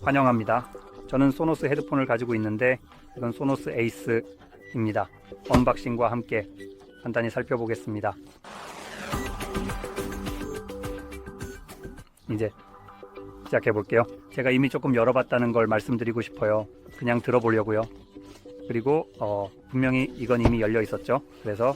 환영합니다. 저는 소노스 헤드폰을 가지고 있는데 이건 소노스 에이스입니다. 언박싱과 함께 간단히 살펴보겠습니다. 이제 시작해 볼게요. 제가 이미 조금 열어봤다는 걸 말씀드리고 싶어요. 그냥 들어보려고요. 그리고 분명히 이건 이미 열려 있었죠. 그래서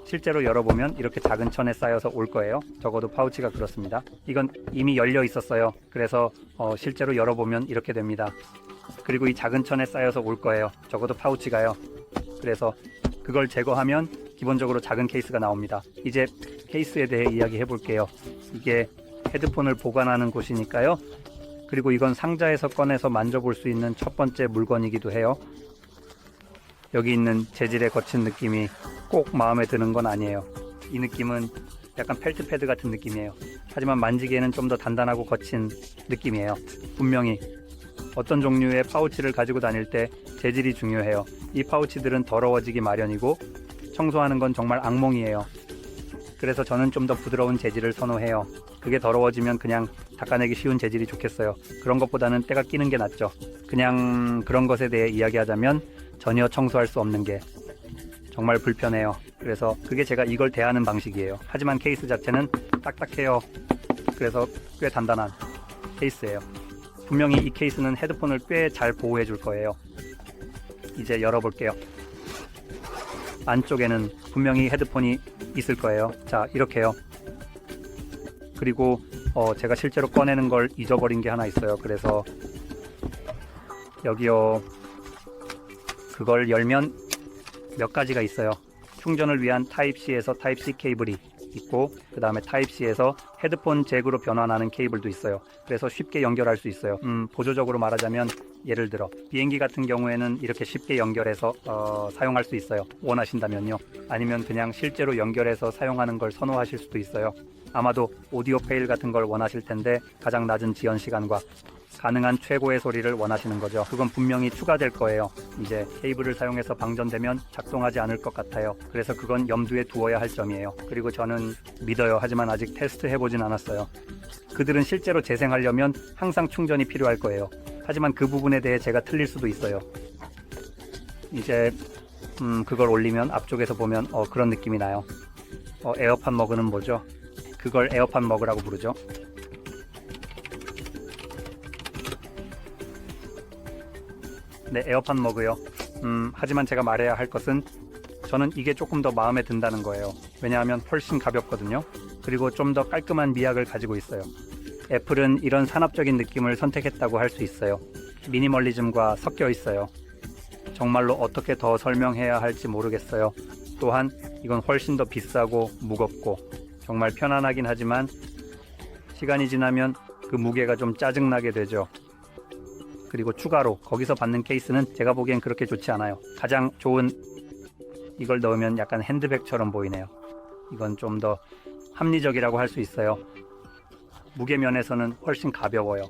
실제로 열어보면 이렇게 작은 천에 쌓여서 올 거예요. 적어도 파우치가 그렇습니다. 이건 이미 열려 있었어요. 그래서 실제로 열어보면 이렇게 됩니다. 그리고 이 작은 천에 쌓여서 올 거예요. 적어도 파우치가요. 그래서 그걸 제거하면 기본적으로 작은 케이스가 나옵니다. 이제 케이스에 대해 이야기해 볼게요. 이게 헤드폰을 보관하는 곳이니까요. 그리고 이건 상자에서 꺼내서 만져볼 수 있는 첫 번째 물건이기도 해요. 여기 있는 재질의 거친 느낌이 꼭 마음에 드는 건 아니에요. 이 느낌은 약간 펠트 패드 같은 느낌이에요. 하지만 만지기에는 좀 더 단단하고 거친 느낌이에요. 분명히 어떤 종류의 파우치를 가지고 다닐 때 재질이 중요해요. 이 파우치들은 더러워지기 마련이고 청소하는 건 정말 악몽이에요. 그래서 저는 좀 더 부드러운 재질을 선호해요. 그게 더러워지면 그냥 닦아내기 쉬운 재질이 좋겠어요. 그런 것보다는 때가 끼는 게 낫죠. 그냥 그런 것에 대해 이야기하자면 전혀 청소할 수 없는 게 정말 불편해요. 그래서 그게 제가 이걸 대하는 방식이에요. 하지만 케이스 자체는 딱딱해요. 그래서 꽤 단단한 케이스예요. 분명히 이 케이스는 헤드폰을 꽤 잘 보호해 줄 거예요. 이제 열어볼게요. 안쪽에는 분명히 헤드폰이 있을 거예요. 자, 이렇게요. 그리고 제가 실제로 꺼내는 걸 잊어버린 게 하나 있어요. 그래서 여기요. 그걸 열면 몇 가지가 있어요. 충전을 위한 타입C에서 타입C 케이블이 있고, 그 다음에 타입C에서 헤드폰 잭으로 변환하는 케이블도 있어요. 그래서 쉽게 연결할 수 있어요. 보조적으로 말하자면 예를 들어 비행기 같은 경우에는 이렇게 쉽게 연결해서 사용할 수 있어요. 원하신다면요. 아니면 그냥 실제로 연결해서 사용하는 걸 선호하실 수도 있어요. 아마도 오디오 페일 같은 걸 원하실 텐데 가장 낮은 지연 시간과 가능한 최고의 소리를 원하시는 거죠. 그건 분명히 추가될 거예요. 이제 케이블을 사용해서 방전되면 작동하지 않을 것 같아요. 그래서 그건 염두에 두어야 할 점이에요. 그리고 저는 믿어요. 하지만 아직 테스트 해보진 않았어요. 그들은 실제로 재생하려면 항상 충전이 필요할 거예요. 하지만 그 부분에 대해 제가 틀릴 수도 있어요. 이제 그걸 올리면 앞쪽에서 보면 그런 느낌이 나요. 에어팟 머그는 뭐죠? 그걸 에어팟 머그라고 부르죠. 네, 에어팟 머그요. 하지만 제가 말해야 할 것은 저는 이게 조금 더 마음에 든다는 거예요. 왜냐하면 훨씬 가볍거든요. 그리고 좀 더 깔끔한 미학을 가지고 있어요. 애플은 이런 산업적인 느낌을 선택했다고 할 수 있어요. 미니멀리즘과 섞여 있어요. 정말로 어떻게 더 설명해야 할지 모르겠어요. 또한 이건 훨씬 더 비싸고 무겁고 정말 편안하긴 하지만 시간이 지나면 그 무게가 좀 짜증나게 되죠. 그리고 추가로 거기서 받는 케이스는 제가 보기엔 그렇게 좋지 않아요. 가장 좋은 이걸 넣으면 약간 핸드백처럼 보이네요. 이건 좀 더 합리적이라고 할 수 있어요. 무게 면에서는 훨씬 가벼워요.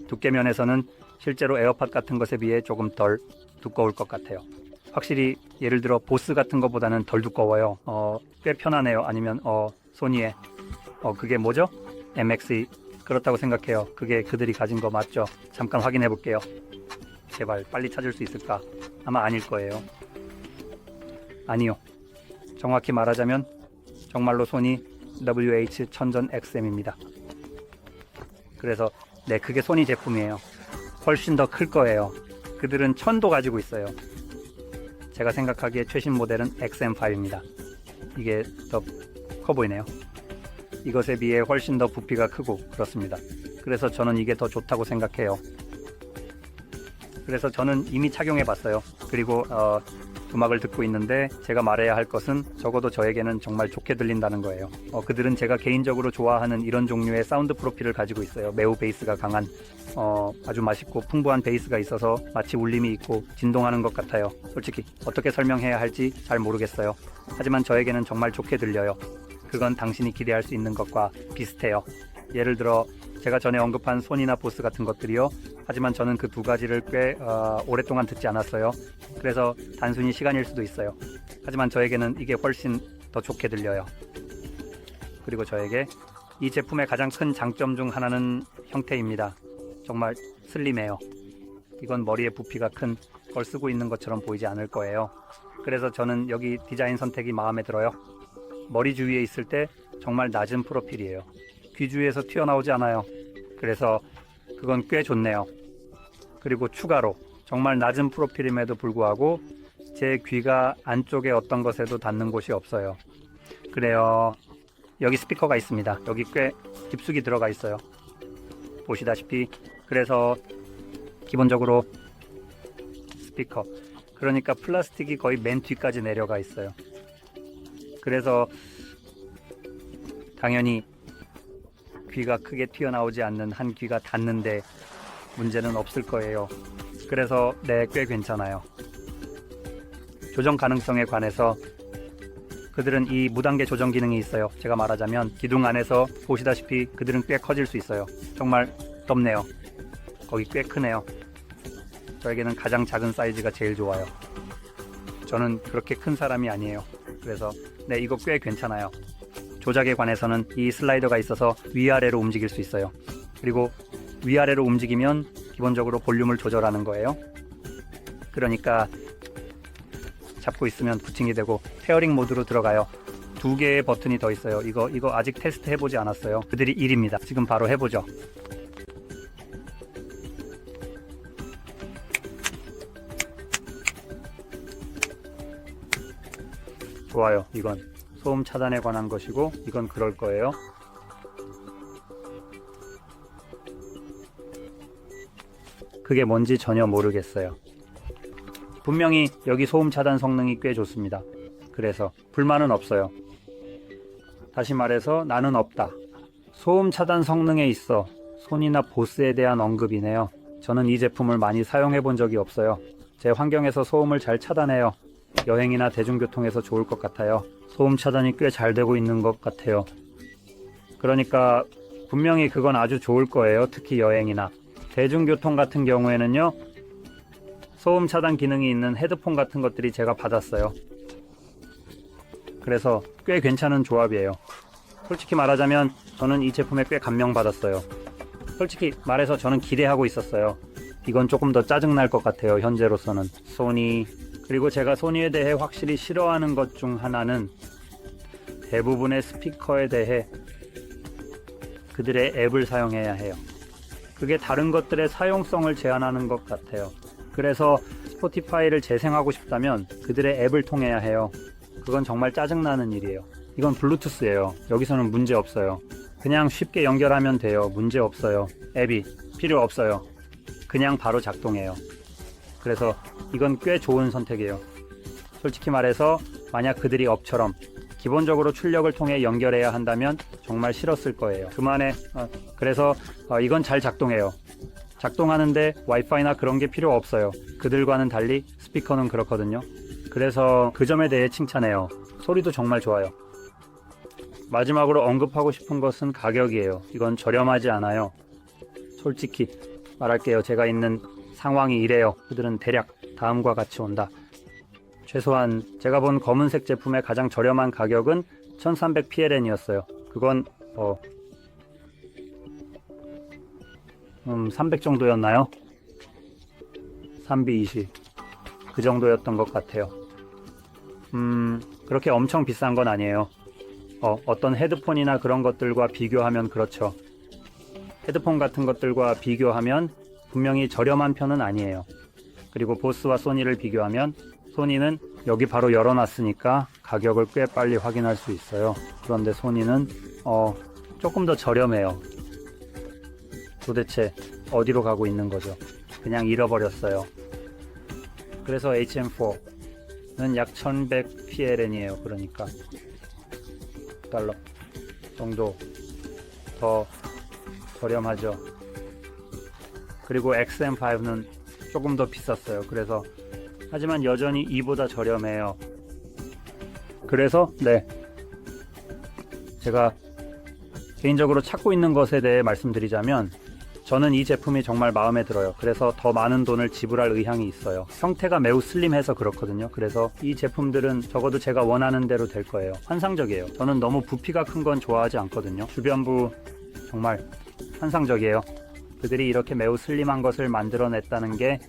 두께 면에서는 실제로 에어팟 같은 것에 비해 조금 덜 두꺼울 것 같아요. 확실히 예를 들어 보스 같은 것보다는 덜 두꺼워요. 꽤 편하네요. 아니면 소니의 그게 뭐죠? MX 그렇다고 생각해요. 그게 그들이 가진 거 맞죠? 잠깐 확인해 볼게요. 제발 빨리 찾을 수 있을까? 아마 아닐 거예요. 아니요. 정확히 말하자면 정말로 소니 WH-1000XM입니다. 그래서 네, 그게 소니 제품이에요. 훨씬 더 클 거예요. 그들은 1000도 가지고 있어요. 제가 생각하기에 최신 모델은 XM5입니다. 이게 더 커 보이네요. 이것에 비해 훨씬 더 부피가 크고 그렇습니다. 그래서 저는 이게 더 좋다고 생각해요. 그래서 저는 이미 착용해 봤어요. 그리고 음악을 듣고 있는데 제가 말해야 할 것은 적어도 저에게는 정말 좋게 들린다는 거예요. 그들은 제가 개인적으로 좋아하는 이런 종류의 사운드 프로필을 가지고 있어요. 매우 베이스가 강한 아주 맛있고 풍부한 베이스가 있어서 마치 울림이 있고 진동하는 것 같아요. 솔직히 어떻게 설명해야 할지 잘 모르겠어요. 하지만 저에게는 정말 좋게 들려요. 그건 당신이 기대할 수 있는 것과 비슷해요. 예를 들어 제가 전에 언급한 소니나 보스 같은 것들이요. 하지만 저는 그 두 가지를 꽤 오랫동안 듣지 않았어요. 그래서 단순히 시간일 수도 있어요. 하지만 저에게는 이게 훨씬 더 좋게 들려요. 그리고 저에게 이 제품의 가장 큰 장점 중 하나는 형태입니다. 정말 슬림해요. 이건 머리에 부피가 큰 걸 쓰고 있는 것처럼 보이지 않을 거예요. 그래서 저는 여기 디자인 선택이 마음에 들어요. 머리 주위에 있을 때 정말 낮은 프로필이에요. 귀 주위에서 튀어나오지 않아요. 그래서 그건 꽤 좋네요. 그리고 추가로 정말 낮은 프로필임에도 불구하고 제 귀가 안쪽에 어떤 것에도 닿는 곳이 없어요. 그래요. 여기 스피커가 있습니다. 여기 꽤 깊숙이 들어가 있어요. 보시다시피. 그래서 기본적으로 스피커, 그러니까 플라스틱이 거의 맨 뒤까지 내려가 있어요. 그래서 당연히 귀가 크게 튀어나오지 않는 한 귀가 닿는데 문제는 없을 거예요. 그래서 꽤 괜찮아요. 조정 가능성에 관해서 그들은 이 무단계 조정 기능이 있어요. 제가 말하자면 기둥 안에서 보시다시피 그들은 꽤 커질 수 있어요. 정말 덥네요. 거기 꽤 크네요. 저에게는 가장 작은 사이즈가 제일 좋아요. 저는 그렇게 큰 사람이 아니에요. 그래서 이거 꽤 괜찮아요. 조작에 관해서는 이 슬라이더가 있어서 위아래로 움직일 수 있어요. 그리고 위아래로 움직이면 기본적으로 볼륨을 조절하는 거예요. 그러니까 잡고 있으면 부팅이 되고 페어링 모드로 들어가요. 2개의 버튼이 더 있어요. 이거 아직 테스트 해보지 않았어요. 그들이 1입니다. 지금 바로 해보죠. 좋아요. 이건 소음 차단에 관한 것이고 이건 그럴 거예요. 그게 뭔지 전혀 모르겠어요. 분명히 여기 소음 차단 성능이 꽤 좋습니다. 그래서 불만은 없어요. 다시 말해서 나는 없다. 소음 차단 성능에 있어 소니나 보스에 대한 언급이네요. 저는 이 제품을 많이 사용해 본 적이 없어요. 제 환경에서 소음을 잘 차단해요. 여행이나 대중교통에서 좋을 것 같아요. 소음 차단이 꽤 잘 되고 있는 것 같아요. 그러니까 분명히 그건 아주 좋을 거예요. 특히 여행이나 대중교통 같은 경우에는요, 소음 차단 기능이 있는 헤드폰 같은 것들이 제가 받았어요. 그래서 꽤 괜찮은 조합이에요. 솔직히 말하자면 저는 이 제품에 꽤 감명받았어요. 솔직히 말해서 저는 기대하고 있었어요. 이건 조금 더 짜증날 것 같아요. 현재로서는. 소니, 그리고 제가 소니에 대해 확실히 싫어하는 것 중 하나는 대부분의 스피커에 대해 그들의 앱을 사용해야 해요. 그게 다른 것들의 사용성을 제한하는 것 같아요. 그래서 스포티파이를 재생하고 싶다면 그들의 앱을 통해야 해요. 그건 정말 짜증나는 일이에요. 이건 블루투스예요. 여기서는 문제 없어요. 그냥 쉽게 연결하면 돼요. 문제 없어요. 앱이 필요 없어요. 그냥 바로 작동해요. 그래서 이건 꽤 좋은 선택이에요. 솔직히 말해서 만약 그들이 업처럼 기본적으로 출력을 통해 연결해야 한다면 정말 싫었을 거예요. 그만해. 그래서 이건 잘 작동해요. 작동하는데 와이파이나 그런 게 필요 없어요. 그들과는 달리 스피커는 그렇거든요. 그래서 그 점에 대해 칭찬해요. 소리도 정말 좋아요. 마지막으로 언급하고 싶은 것은 가격이에요. 이건 저렴하지 않아요. 솔직히 말할게요. 제가 있는 상황이 이래요. 그들은 대략 다음과 같이 온다. 최소한 제가 본 검은색 제품의 가장 저렴한 가격은 1300PLN이었어요. 그건 300 정도였나요? 3B20 그 정도였던 것 같아요. 그렇게 엄청 비싼 건 아니에요. 어떤 헤드폰이나 그런 것들과 비교하면 그렇죠. 헤드폰 같은 것들과 비교하면 분명히 저렴한 편은 아니에요. 그리고 보스와 소니를 비교하면 소니는 여기 바로 열어놨으니까 가격을 꽤 빨리 확인할 수 있어요. 그런데 소니는 조금 더 저렴해요. 도대체 어디로 가고 있는 거죠? 그냥 잃어버렸어요. 그래서 HM4는 약 1100PLN이에요. 그러니까 $1 정도 더 저렴하죠. 그리고 XM5는 조금 더 비쌌어요. 그래서 하지만 여전히 이보다 저렴해요. 그래서 제가 개인적으로 찾고 있는 것에 대해 말씀드리자면 저는 이 제품이 정말 마음에 들어요. 그래서 더 많은 돈을 지불할 의향이 있어요. 형태가 매우 슬림해서 그렇거든요. 그래서 이 제품들은 적어도 제가 원하는 대로 될 거예요. 환상적이에요. 저는 너무 부피가 큰 건 좋아하지 않거든요. 주변부 정말 환상적이에요. 그들이 이렇게 매우 슬림한 것을 만들어냈다는 게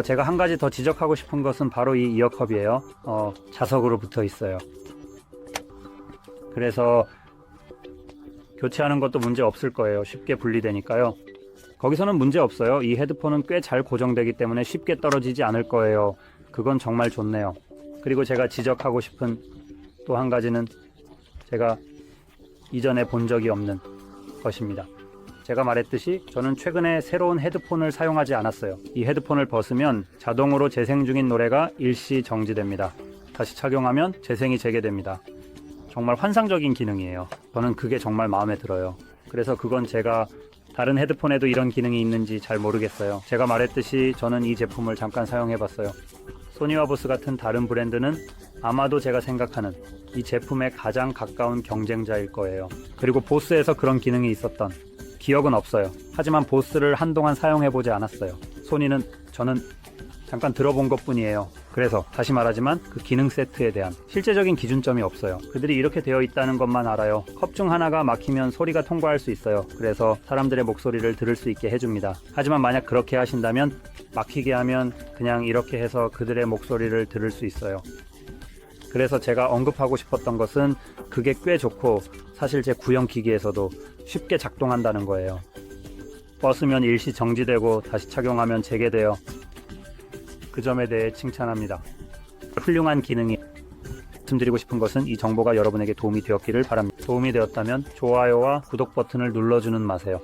제가 한 가지 더 지적하고 싶은 것은 바로 이 이어컵이에요. 자석으로 붙어 있어요. 그래서 교체하는 것도 문제 없을 거예요. 쉽게 분리되니까요. 거기서는 문제 없어요. 이 헤드폰은 꽤 잘 고정되기 때문에 쉽게 떨어지지 않을 거예요. 그건 정말 좋네요. 그리고 제가 지적하고 싶은 또 한 가지는 제가 이전에 본 적이 없는 것입니다. 제가 말했듯이 저는 최근에 새로운 헤드폰을 사용하지 않았어요. 이 헤드폰을 벗으면 자동으로 재생 중인 노래가 일시 정지됩니다. 다시 착용하면 재생이 재개됩니다. 정말 환상적인 기능이에요. 저는 그게 정말 마음에 들어요. 그래서 그건 제가 다른 헤드폰에도 이런 기능이 있는지 잘 모르겠어요. 제가 말했듯이 저는 이 제품을 잠깐 사용해봤어요. 소니와 보스 같은 다른 브랜드는 아마도 제가 생각하는 이 제품에 가장 가까운 경쟁자일 거예요. 그리고 보스에서 그런 기능이 있었던 기억은 없어요. 하지만 보스를 한동안 사용해보지 않았어요. 소니는 저는 잠깐 들어본 것뿐이에요. 그래서 다시 말하지만 그 기능 세트에 대한 실제적인 기준점이 없어요. 그들이 이렇게 되어 있다는 것만 알아요. 컵 중 하나가 막히면 소리가 통과할 수 있어요. 그래서 사람들의 목소리를 들을 수 있게 해줍니다. 하지만 만약 그렇게 하신다면 막히게 하면 그냥 이렇게 해서 그들의 목소리를 들을 수 있어요. 그래서 제가 언급하고 싶었던 것은 그게 꽤 좋고 사실 제 구형 기기에서도 쉽게 작동한다는 거예요. 벗으면 일시 정지되고 다시 착용하면 재개되어 그 점에 대해 칭찬합니다. 훌륭한 기능이 말씀드리고 싶은 것은 이 정보가 여러분에게 도움이 되었기를 바랍니다. 도움이 되었다면 좋아요와 구독 버튼을 눌러주는 마세요.